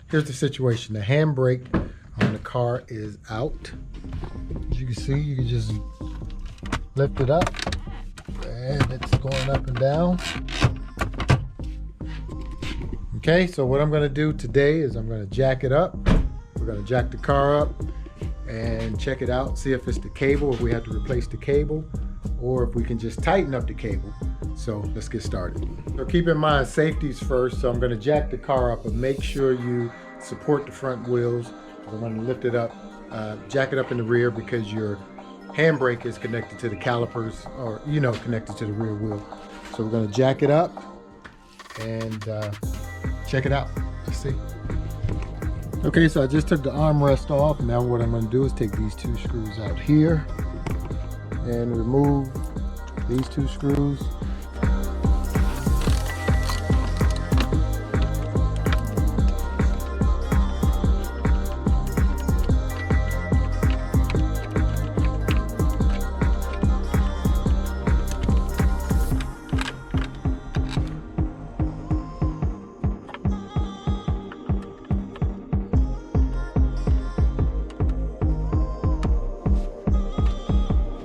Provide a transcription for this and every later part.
here's the situation. The handbrake on the car is out. As you can see, you can just lift it up and it's going up and down. Okay, so what I'm gonna do today is I'm gonna jack it up. We're gonna jack the car up and check it out, see if it's the cable, if we have to replace the cable, or if we can just tighten up the cable. So let's get started. So keep in mind, safety's first, so I'm gonna jack the car up, but make sure you support the front wheels. I'm gonna lift it up, jack it up in the rear because your handbrake is connected to the calipers, or connected to the rear wheel. So we're gonna jack it up and check it out. Let's see. Okay, so I just took the armrest off. Now what I'm going to do is take these two screws out here and remove these two screws.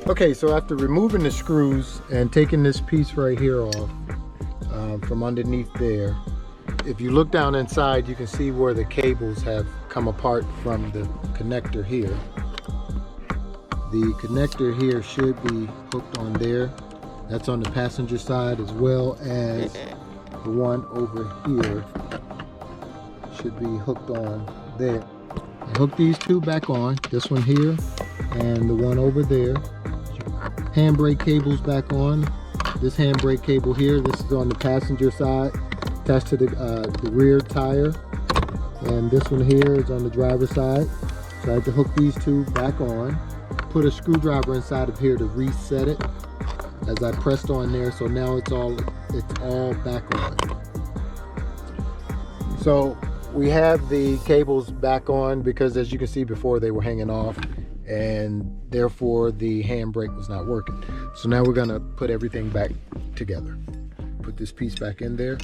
Okay, so after removing the screws and taking this piece right here off from underneath there, if you look down inside, you can see where the cables have come apart from the connector here. The connector here should be hooked on there. That's on the passenger side, as well as the one over here should be hooked on there. I hook these two back on, this one here and the one over there. Handbrake cables back on. This handbrake cable here, this is on the passenger side, attached to the rear tire, and this one here is on the driver's side. So I had to hook these two back on, put a screwdriver inside of here to reset it as I pressed on there, so now it's all back on. So we have the cables back on because, as you can see before, they were hanging off, and therefore the handbrake was not working. So now we're gonna put everything back together. Put this piece back in there.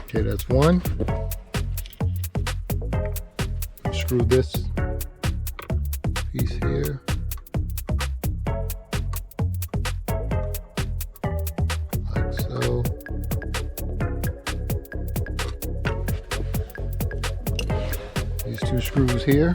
Okay, that's one. Screw this piece here. Like so. These two screws here.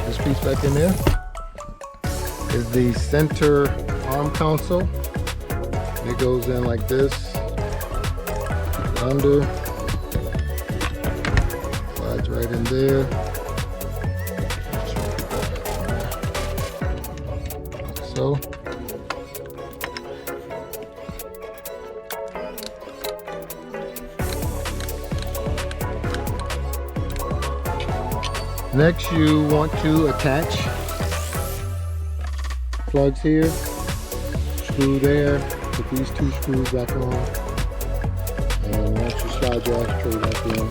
This piece back in there is the center arm console. It goes in like this, under, slides right in there. Like so. Next, you want to attach plugs here, screw there, put these two screws back on, and once you slide your ashtray back in,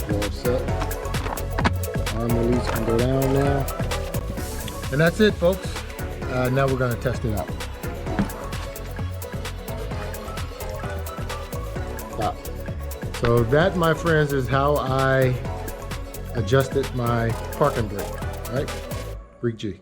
you're all set. Arm release can go down now. And that's it, folks. Now we're going to test it out. Stop. So that, my friends, is how I adjusted my parking brake. All right, ReekG.